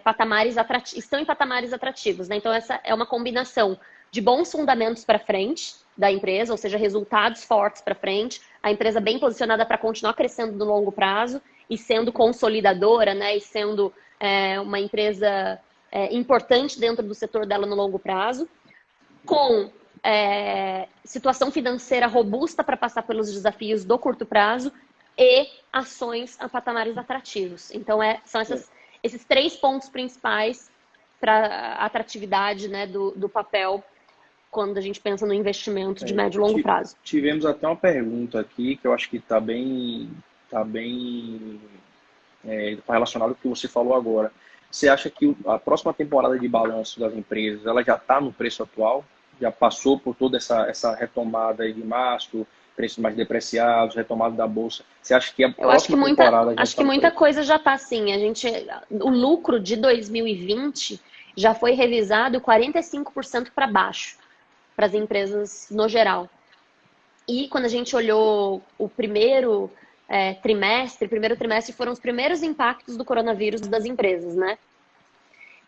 patamares atrativos, estão em patamares atrativos, né? Então essa é uma combinação de bons fundamentos para frente da empresa, ou seja, resultados fortes para frente, a empresa bem posicionada para continuar crescendo no longo prazo e sendo consolidadora, né, e sendo uma empresa importante dentro do setor dela no longo prazo, com situação financeira robusta para passar pelos desafios do curto prazo e ações a patamares atrativos. Então, são esses 3 pontos principais para a atratividade, né, do papel quando a gente pensa no investimento de médio e longo prazo. Tivemos até uma pergunta aqui que eu acho que está bem relacionado com o que você falou agora. Você acha que a próxima temporada de balanço das empresas ela já está no preço atual? Já passou por toda essa retomada aí de março, preços mais depreciados, retomada da bolsa? Você acha que a próxima temporada já acho que muita coisa já está assim. O lucro de 2020 já foi revisado 45% para baixo para as empresas no geral. E quando a gente olhou o primeiro trimestre foram os primeiros impactos do coronavírus das empresas, né?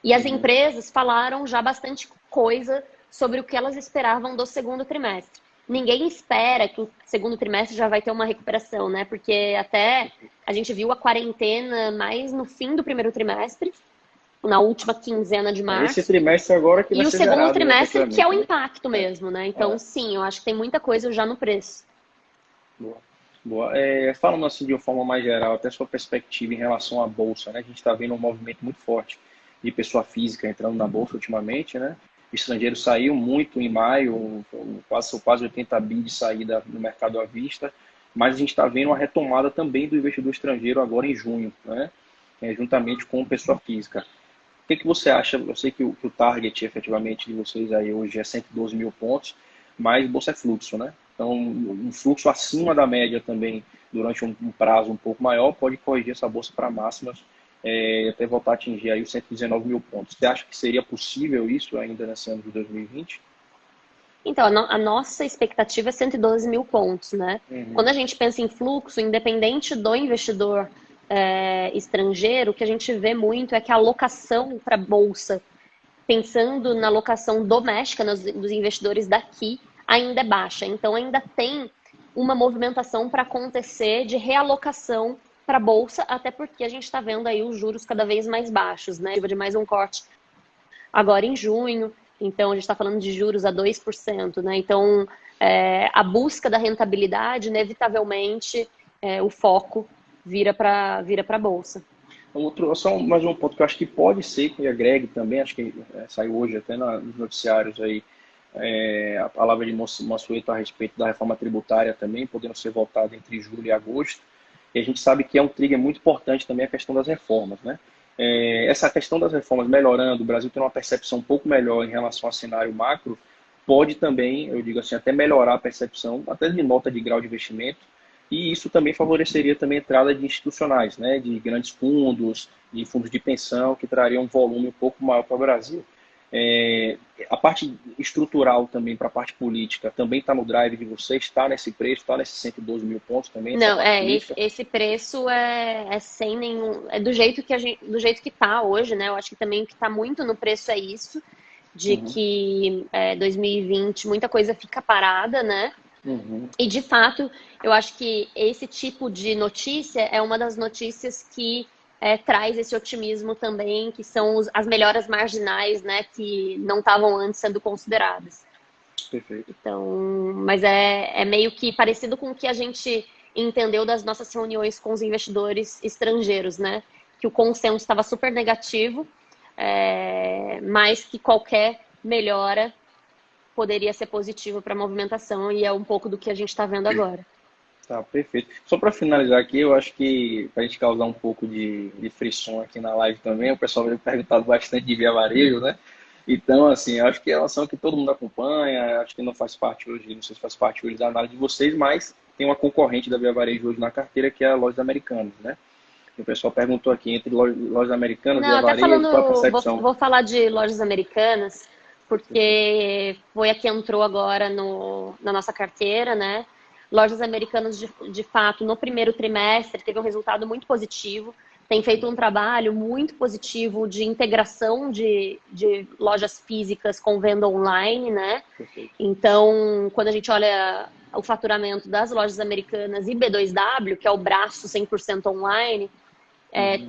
E as empresas falaram já bastante coisa sobre o que elas esperavam do segundo trimestre. Ninguém espera que o segundo trimestre já vai ter uma recuperação, né? Porque até a gente viu a quarentena mais no fim do primeiro trimestre, na última quinzena de março. Esse trimestre agora que vai ser gerado. E o segundo trimestre que é o impacto mesmo, né? Então, sim, eu acho que tem muita coisa já no preço. Boa. Falando assim de uma forma mais geral, até sua perspectiva em relação à bolsa, né? A gente está vendo um movimento muito forte de pessoa física entrando na bolsa ultimamente, né? O estrangeiro saiu muito em maio, quase 80 bi de saída no mercado à vista, mas a gente está vendo uma retomada também do investidor estrangeiro agora em junho, né? Juntamente com pessoa física. O que você acha? Eu sei que o target efetivamente de vocês aí hoje é 112 mil pontos, mas bolsa é fluxo, né? Então, um fluxo acima da média também, durante um prazo um pouco maior, pode corrigir essa bolsa para máximas até voltar a atingir aí os 119 mil pontos. Você acha que seria possível isso ainda nesse ano de 2020? Então, a nossa expectativa é 112 mil pontos, né? Quando a gente pensa em fluxo, independente do investidor estrangeiro, o que a gente vê muito é que a alocação para a bolsa, pensando na alocação doméstica dos investidores daqui, ainda é baixa. Então, ainda tem uma movimentação para acontecer de realocação para a bolsa, até porque a gente está vendo aí os juros cada vez mais baixos, né? De mais um corte agora em junho. Então, a gente está falando de juros a 2%, né? Então, a busca da rentabilidade, inevitavelmente, o foco vira para a bolsa. Só mais um ponto que eu acho que pode ser que agregue também, acho que saiu hoje até nos noticiários aí, a palavra de Mansueto a respeito da reforma tributária também, podendo ser votada entre julho e agosto. E a gente sabe que é um trigger muito importante também a questão das reformas, né? Essa questão das reformas melhorando, o Brasil tem uma percepção um pouco melhor em relação ao cenário macro, pode também, eu digo assim, até melhorar a percepção, até de nota de grau de investimento, e isso também favoreceria também a entrada de institucionais, né, de grandes fundos, de fundos de pensão, que trariam um volume um pouco maior para o Brasil. É, a parte estrutural também, para a parte política, também está no drive de vocês, está nesse preço, está nesses 112 mil pontos também, essa Não, parte esse, política? esse preço é sem nenhum. É do jeito que do jeito que tá hoje, né? Eu acho que também o que tá muito no preço é isso, de Uhum, que 2020 muita coisa fica parada, né? uhum, E de fato, eu acho que esse tipo de notícia é uma das notícias que traz esse otimismo também, que são as melhoras marginais, né? Que não estavam antes sendo consideradas. perfeito. Então, mas é meio que parecido com o que a gente entendeu das nossas reuniões com os investidores estrangeiros, né? Que o consenso estava super negativo, mas que qualquer melhora poderia ser positivo para a movimentação, e é um pouco do que a gente está vendo agora. Tá, perfeito. Só para finalizar aqui, eu acho que para a gente causar um pouco de frição aqui na live também, o pessoal veio perguntado bastante de Via Varejo, né? Então, assim, eu acho que é uma ação que todo mundo acompanha, acho que não faz parte hoje, não sei se faz parte hoje da análise de vocês, mas tem uma concorrente da Via Varejo hoje na carteira, que é a Lojas Americanas, né? E o pessoal perguntou aqui, entre Lojas Americanas, Não, Via até Varejo, qual a falando, percepção? vou falar de lojas americanas, porque foi a que entrou agora na nossa carteira, né? Lojas americanas, de fato, no primeiro trimestre, teve um resultado muito positivo, tem feito um trabalho muito positivo de integração de lojas físicas com venda online, né? Perfeito. Então, quando a gente olha o faturamento das lojas americanas e B2W, que é o braço 100% online, Uhum.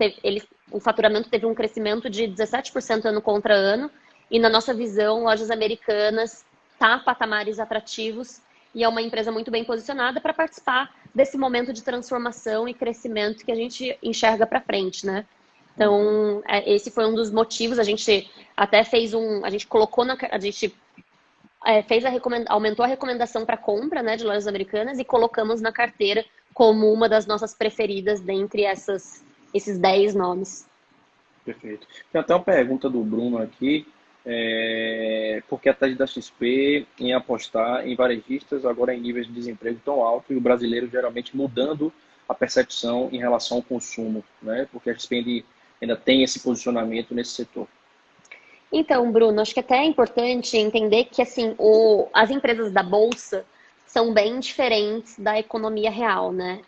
o faturamento teve um crescimento de 17% ano contra ano, e na nossa visão, lojas americanas está a patamares atrativos e é uma empresa muito bem posicionada para participar desse momento de transformação e crescimento que a gente enxerga para frente, né? Uhum. Então, esse foi um dos motivos. A gente até fez a gente colocou a gente aumentou a recomendação para compra, né, de lojas americanas e colocamos na carteira como uma das nossas preferidas dentre esses 10 nomes. Perfeito. Tem até uma pergunta do Bruno aqui. Por que a taxa da XP em apostar em varejistas agora em níveis de desemprego tão alto e o brasileiro geralmente mudando a percepção em relação ao consumo, né? Porque a XP ainda tem esse posicionamento nesse setor. Então, Bruno, acho que até é importante entender que assim, as empresas da Bolsa são bem diferentes da economia real, né?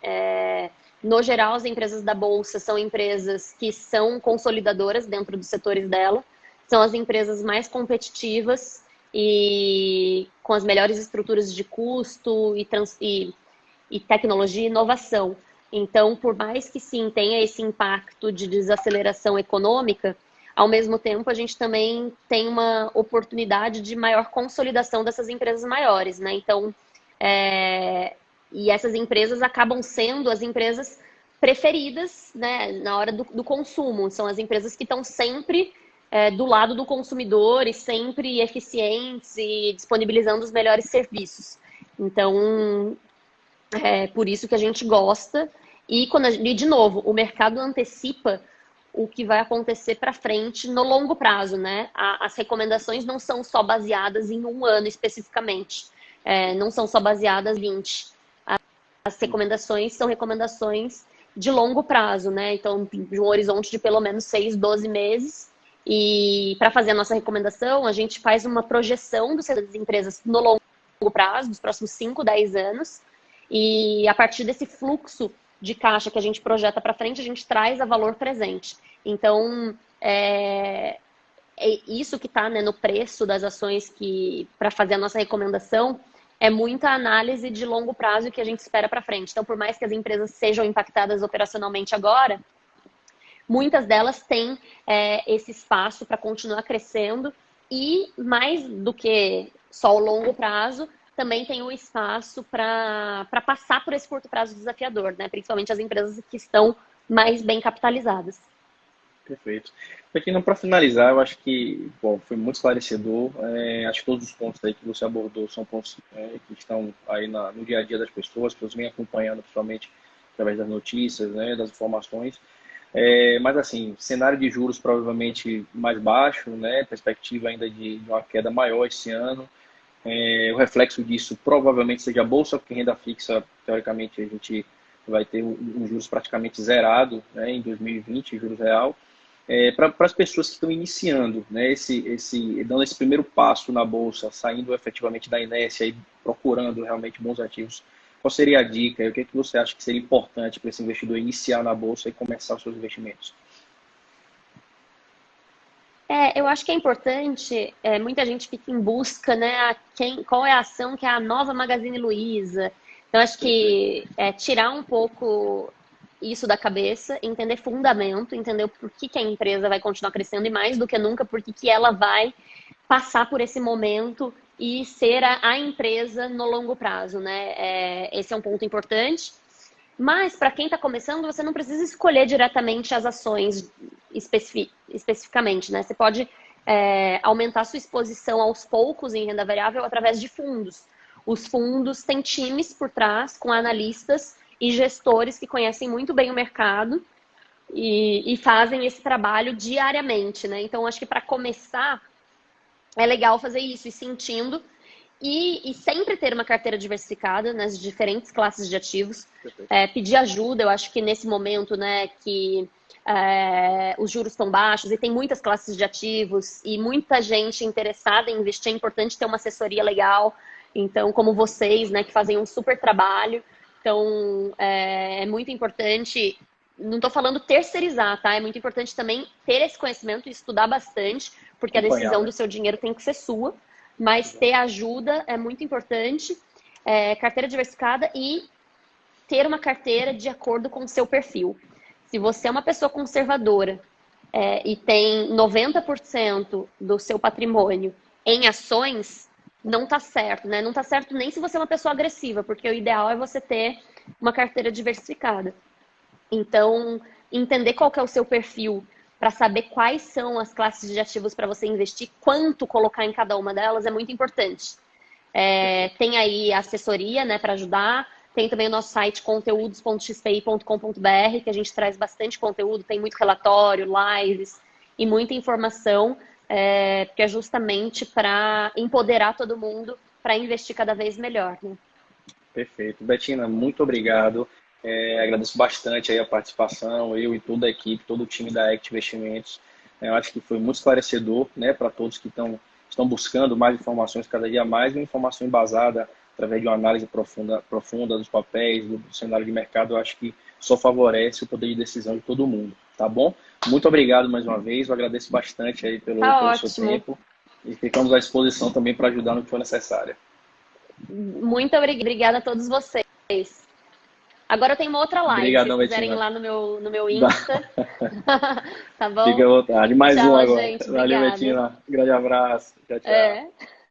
No geral, as empresas da Bolsa são empresas que são consolidadoras dentro dos setores dela, são as empresas mais competitivas e com as melhores estruturas de custo e tecnologia e inovação. Então, por mais que sim tenha esse impacto de desaceleração econômica, ao mesmo tempo a gente também tem uma oportunidade de maior consolidação dessas empresas maiores, né? Então, e essas empresas acabam sendo as empresas preferidas, né, na hora do consumo. São as empresas que estão sempre do lado do consumidor e sempre eficientes e disponibilizando os melhores serviços. Então, é por isso que a gente gosta. E de novo, o mercado antecipa o que vai acontecer para frente no longo prazo, né? As recomendações não são só baseadas em um ano especificamente, não são só baseadas em 20. As recomendações são recomendações de longo prazo, né? Então, de um horizonte de pelo menos 6, 12 meses. E para fazer a nossa recomendação, a gente faz uma projeção do setor das empresas no longo prazo, dos próximos 5, 10 anos. E a partir desse fluxo de caixa que a gente projeta para frente, a gente traz a valor presente. Então, isso que está, né, no preço das ações que para fazer a nossa recomendação é muita análise de longo prazo que a gente espera para frente. Então, por mais que as empresas sejam impactadas operacionalmente agora, muitas delas têm esse espaço para continuar crescendo e, mais do que só o longo prazo, também tem o espaço para passar por esse curto prazo desafiador, né? Principalmente as empresas que estão mais bem capitalizadas. Perfeito. Aqui, para finalizar, eu acho que, bom, foi muito esclarecedor. Acho que todos os pontos aí que você abordou são pontos que estão aí no dia a dia das pessoas, que vêm acompanhando, principalmente através das notícias, né, das informações. Mas assim, cenário de juros provavelmente mais baixo, né, perspectiva ainda de uma queda maior esse ano. O reflexo disso provavelmente seja a bolsa, porque renda fixa, teoricamente, a gente vai ter um juros praticamente zerado, né, em 2020, juros real. Para as pessoas que estão iniciando, né, dando esse primeiro passo na bolsa, saindo efetivamente da inércia e procurando realmente bons ativos, qual seria a dica? E o que você acha que seria importante para esse investidor iniciar na bolsa e começar os seus investimentos? Eu acho que é importante, muita gente fica em busca, né, qual é a ação que é a nova Magazine Luiza. Então, acho que tirar um pouco isso da cabeça, entender fundamento, entender por que a empresa vai continuar crescendo e mais do que nunca, por que ela vai passar por esse momento e ser a empresa no longo prazo, né? Esse é um ponto importante. Mas, para quem está começando, você não precisa escolher diretamente as ações especificamente, né? Você pode aumentar sua exposição aos poucos em renda variável através de fundos. Os fundos têm times por trás, com analistas e gestores que conhecem muito bem o mercado e fazem esse trabalho diariamente, né? Então, acho que para começar, é legal fazer isso, e sentindo e sempre ter uma carteira diversificada nas diferentes classes de ativos. Pedir ajuda, eu acho que nesse momento, né, que os juros estão baixos e tem muitas classes de ativos e muita gente interessada em investir, é importante ter uma assessoria legal. Então, como vocês, né, que fazem um super trabalho. Então, é muito importante, não estou falando terceirizar, tá? É muito importante também ter esse conhecimento e estudar bastante, porque a decisão do seu dinheiro tem que ser sua. Mas ter ajuda é muito importante, carteira diversificada e ter uma carteira de acordo com o seu perfil. Se você é uma pessoa conservadora e tem 90% do seu patrimônio em ações, não está certo, né? Não está certo nem se você é uma pessoa agressiva, porque o ideal é você ter uma carteira diversificada. Então, entender qual que é o seu perfil, para saber quais são as classes de ativos para você investir, quanto colocar em cada uma delas é muito importante. Tem aí a assessoria, né, para ajudar. Tem também o nosso site conteúdos.xpi.com.br, que a gente traz bastante conteúdo, tem muito relatório, lives e muita informação, que é justamente para empoderar todo mundo para investir cada vez melhor, né? Perfeito. Betina, muito obrigado. Agradeço bastante aí a participação, eu e toda a equipe, todo o time da Act Investimentos. Eu acho que foi muito esclarecedor, né, para todos que estão buscando mais informações cada dia mais, e uma informação embasada através de uma análise profunda dos papéis, do cenário de mercado. Eu acho que só favorece o poder de decisão de todo mundo, tá bom? Muito obrigado mais uma vez, eu agradeço bastante aí pelo seu tempo e ficamos à disposição também para ajudar no que for necessário. Muito obrigada a todos vocês. Agora eu tenho uma outra live, Obrigadão, se quiserem ir lá no meu Insta. Tá bom? Fique à vontade. Mais tchau, um agora. gente. Valeu, Obrigada. Betina. Grande abraço. Tchau, tchau.